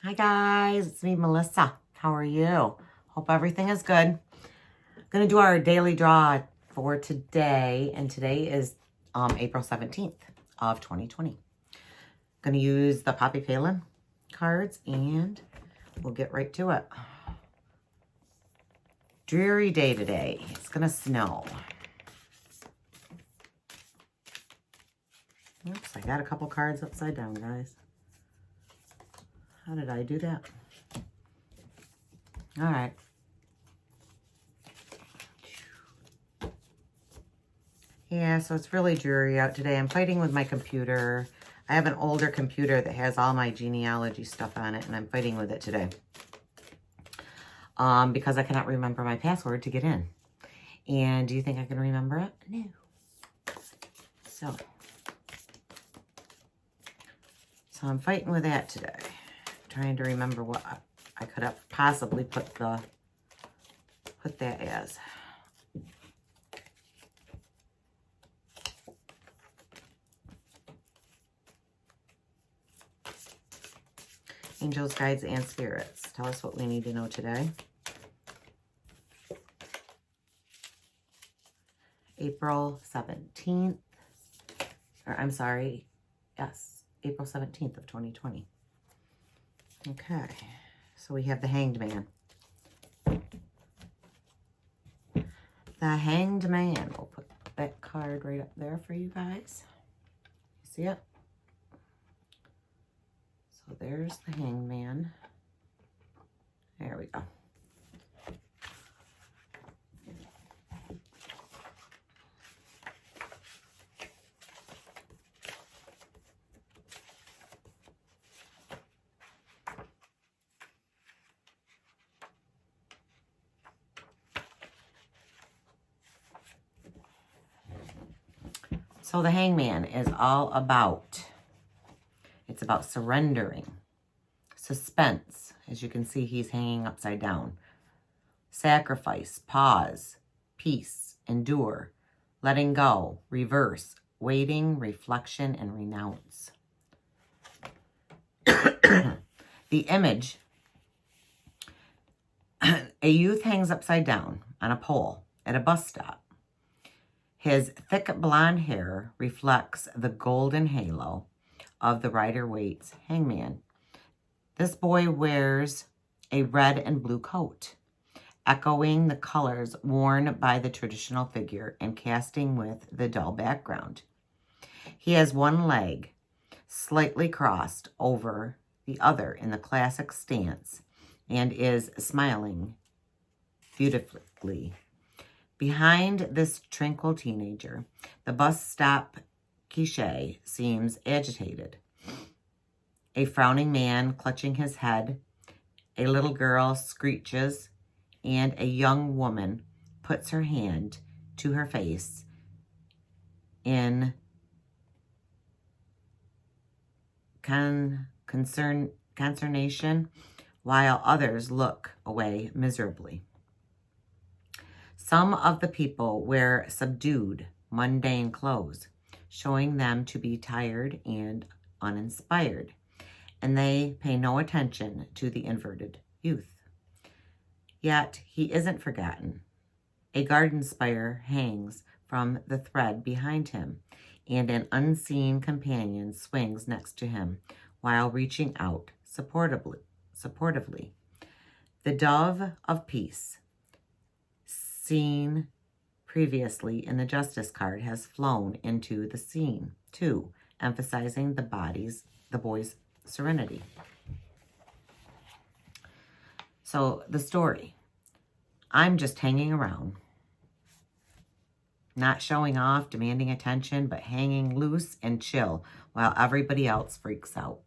Hi guys, it's me, Melissa. How are you? Hope everything is good. I'm going to do our daily draw for today, and today is April 17th of 2020. Going to use the Poppy Palin cards, and we'll get right to it. Dreary day today. It's going to snow. Oops, I got a couple cards upside down, guys. How did I do that? All right. Yeah, so it's really dreary out today. I'm fighting with my computer. I have an older computer that has all my genealogy stuff on it, and I'm fighting with it today. Because I cannot remember my password to get in. And do you think I can remember it? No. So I'm fighting with that today. Trying to remember what I could have possibly put that as. Angels, guides, and spirits. Tell us what we need to know today. April 17th. Or I'm sorry. Yes. April 17th of 2020. Okay. So we have the Hanged Man. The Hanged Man. We'll put that card right up there for you guys. See it? So there's the Hanged Man. There we go. So the Hangman is all about, it's about surrendering, suspense. As you can see, he's hanging upside down. Sacrifice, pause, peace, endure, letting go, reverse, waiting, reflection, and renounce. The image, a youth hangs upside down on a pole at a bus stop. His thick blonde hair reflects the golden halo of the Rider-Waite's hangman. This boy wears a red and blue coat, echoing the colors worn by the traditional figure and casting with the dull background. He has one leg slightly crossed over the other in the classic stance and is smiling beautifully. Behind this tranquil teenager, the bus stop guichet seems agitated. A frowning man clutching his head, a little girl screeches, and a young woman puts her hand to her face in consternation, while others look away miserably. Some of the people wear subdued, mundane clothes, showing them to be tired and uninspired, and they pay no attention to the inverted youth. Yet he isn't forgotten. A garden spire hangs from the thread behind him, and an unseen companion swings next to him while reaching out supportively. The dove of peace, seen previously in the Justice card, has flown into the scene too, emphasizing the boy's serenity. So the story, I'm just hanging around, not showing off, demanding attention, but hanging loose and chill while everybody else freaks out.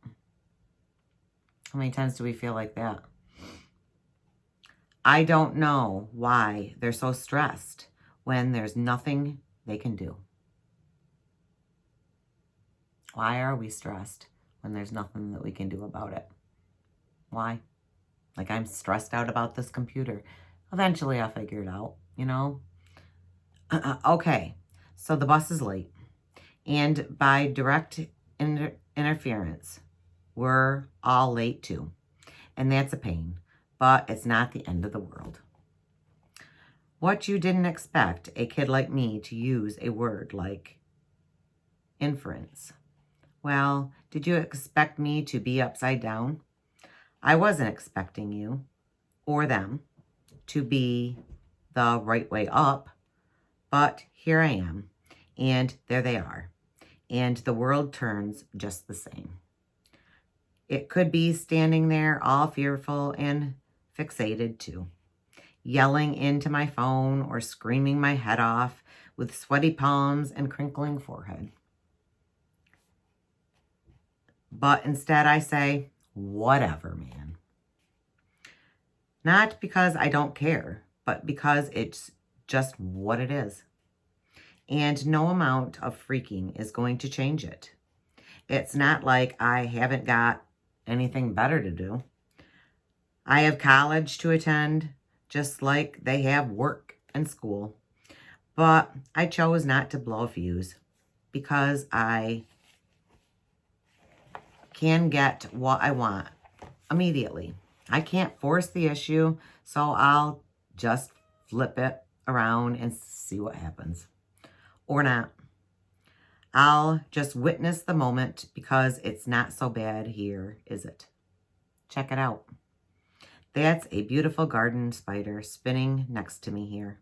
How many times do we feel like that? I don't know why they're so stressed when there's nothing they can do. Why are we stressed when there's nothing that we can do about it? Why? Like, I'm stressed out about this computer. Eventually I'll figure it out, you know? Okay, so the bus is late. And by direct interference, we're all late too. And that's a pain, but it's not the end of the world. What you didn't expect a kid like me to use a word like inference. Well, did you expect me to be upside down? I wasn't expecting you or them to be the right way up, but here I am, and there they are, and the world turns just the same. It could be standing there all fearful and fixated too, yelling into my phone or screaming my head off with sweaty palms and crinkling forehead. But instead I say, whatever, man. Not because I don't care, but because it's just what it is. And no amount of freaking is going to change it. It's not like I haven't got anything better to do. I have college to attend, just like they have work and school. But I chose not to blow a fuse because I can get what I want immediately. I can't force the issue, so I'll just flip it around and see what happens. Or not. I'll just witness the moment because it's not so bad here, is it? Check it out. That's a beautiful garden spider spinning next to me here.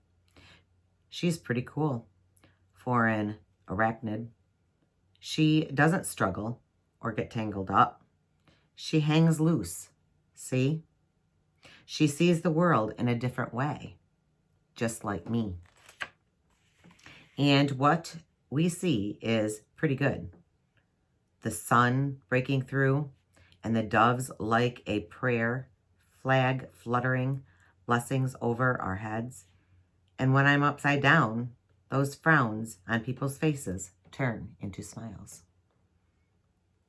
She's pretty cool for an arachnid. She doesn't struggle or get tangled up. She hangs loose. See? She sees the world in a different way, just like me. And what we see is pretty good. The sun breaking through and the doves like a prayer, flag fluttering, blessings over our heads. And when I'm upside down, those frowns on people's faces turn into smiles.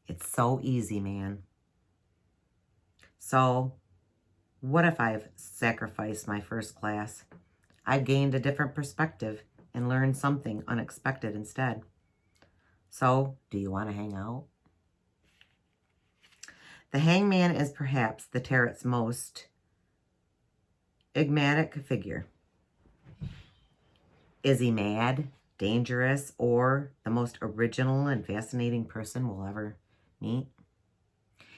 It's so easy, man. So, what if I've sacrificed my first class? I've gained a different perspective and learned something unexpected instead. So, do you want to hang out? The hangman is perhaps the tarot's most enigmatic figure. Is he mad, dangerous, or the most original and fascinating person we'll ever meet?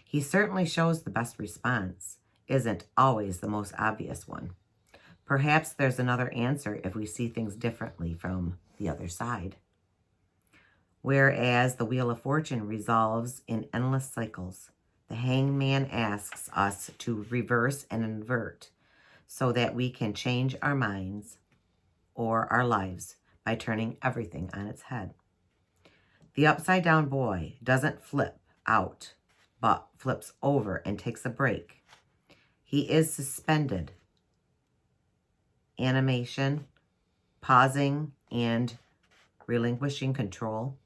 He certainly shows the best response, isn't always the most obvious one. Perhaps there's another answer if we see things differently from the other side. Whereas the Wheel of Fortune resolves in endless cycles, the hangman asks us to reverse and invert so that we can change our minds or our lives by turning everything on its head. The upside down boy doesn't flip out, but flips over and takes a break. He is suspended, animation, pausing and relinquishing control.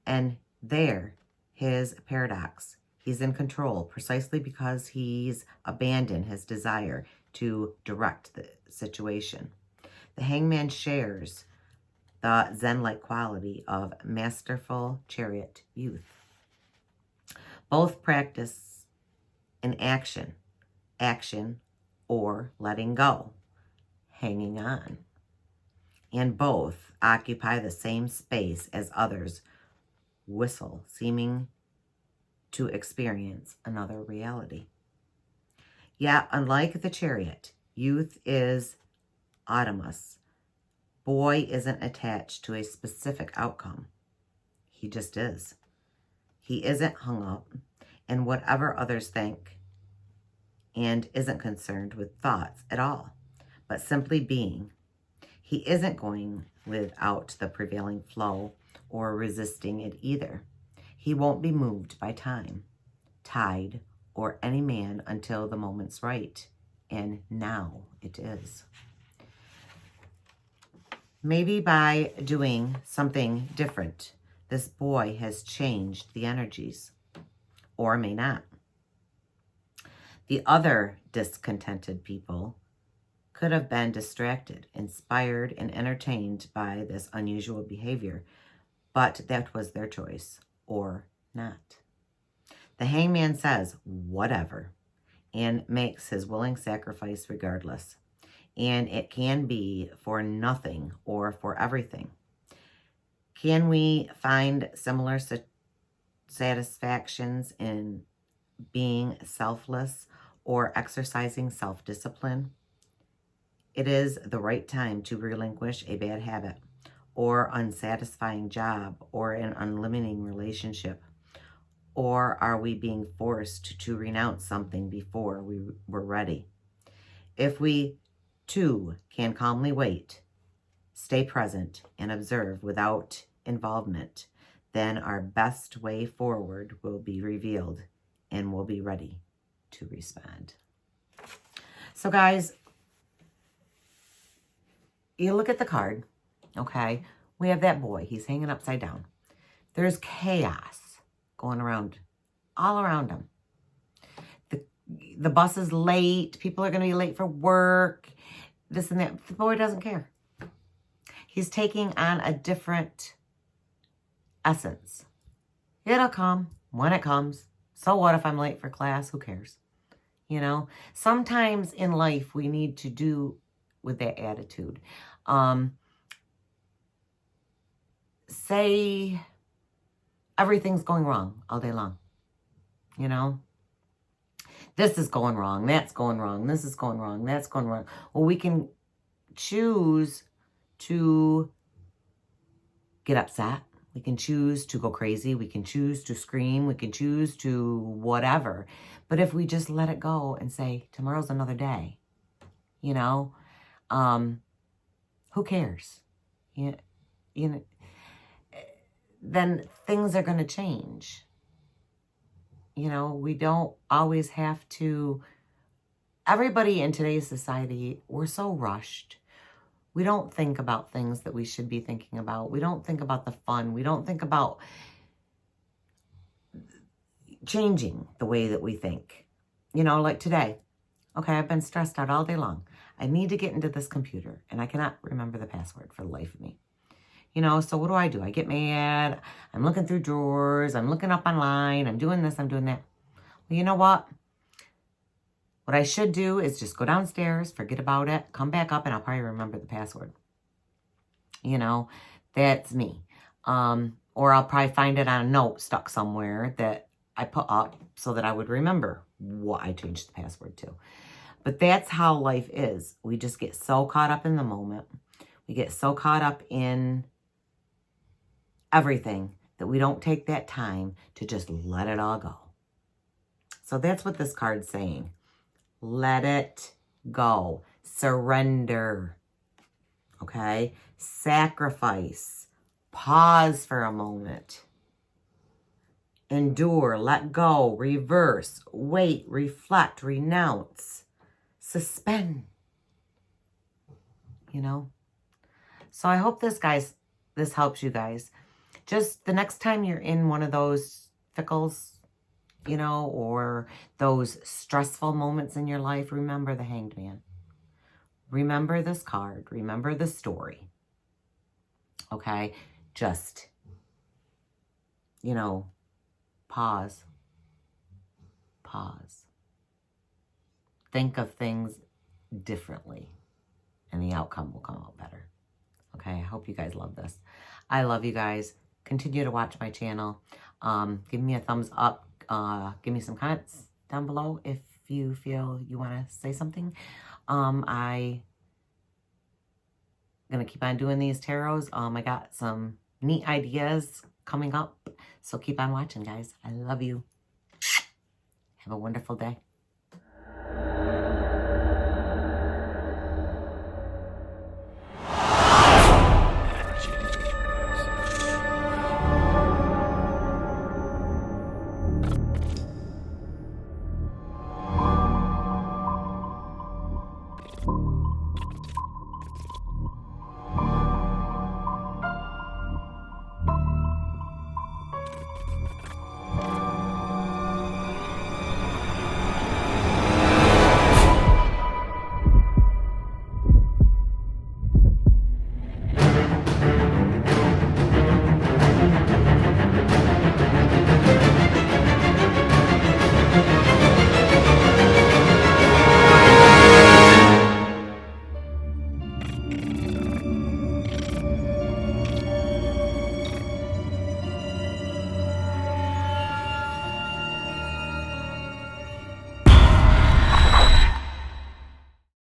And there, his paradox. He's in control precisely because he's abandoned his desire to direct the situation. The hangman shares the Zen-like quality of masterful chariot youth. Both practice in action, or letting go, hanging on. And both occupy the same space as others whistle, seeming to experience another reality. Yet, unlike the chariot, youth is autonomous. Boy isn't attached to a specific outcome. He just is. He isn't hung up in whatever others think and isn't concerned with thoughts at all, but simply being. He isn't going without the prevailing flow or resisting it either. He won't be moved by time, tide, or any man until the moment's right, and now it is. Maybe by doing something different, this boy has changed the energies, or may not. The other discontented people could have been distracted, inspired, and entertained by this unusual behavior, but that was their choice, or not. The hangman says, whatever, and makes his willing sacrifice regardless. And it can be for nothing or for everything. Can we find similar satisfactions in being selfless or exercising self-discipline? It is the right time to relinquish a bad habit or unsatisfying job or an unlimiting relationship. Or are we being forced to renounce something before we were ready? If we, too, can calmly wait, stay present, and observe without involvement, then our best way forward will be revealed and we'll be ready to respond. So guys, you look at the card, okay? We have that boy. He's hanging upside down. There's chaos going around, all around him. The bus is late. People are going to be late for work. This and that. The boy doesn't care. He's taking on a different essence. It'll come when it comes. So what if I'm late for class? Who cares? You know, sometimes in life we need to do with that attitude. Say everything's going wrong all day long. You know, this is going wrong, that's going wrong, this is going wrong, that's going wrong. Well, we can choose to get upset. We can choose to go crazy. We can choose to scream. We can choose to whatever. But if we just let it go and say, tomorrow's another day, you know, who cares? You know, then things are going to change. You know, we don't always have to. Everybody in today's society, we're so rushed. We don't think about things that we should be thinking about. We don't think about the fun. We don't think about changing the way that we think. You know, like today. Okay, I've been stressed out all day long. I need to get into this computer, and I cannot remember the password for the life of me. You know, so what do? I get mad. I'm looking through drawers. I'm looking up online. I'm doing this. I'm doing that. Well, you know what? What I should do is just go downstairs, forget about it, come back up, and I'll probably remember the password. You know, that's me. Or I'll probably find it on a note stuck somewhere that I put up so that I would remember what I changed the password to. But that's how life is. We just get so caught up in the moment. We get so caught up in everything that we don't take that time to just let it all go. So that's what this card's saying. Let it go. Surrender. Okay? Sacrifice. Pause for a moment. Endure. Let go. Reverse. Wait. Reflect. Renounce. Suspend. You know? So I hope this helps you guys. Just the next time you're in one of those fickles, you know, or those stressful moments in your life, remember the Hanged Man. Remember this card. Remember the story. Okay? Just, you know, pause. Pause. Think of things differently, and the outcome will come out better. Okay? I hope you guys love this. I love you guys. Continue to watch my channel. Give me a thumbs up. Give me some comments down below if you feel you want to say something. I'm going to keep on doing these tarots. I got some neat ideas coming up. So keep on watching, guys. I love you. Have a wonderful day.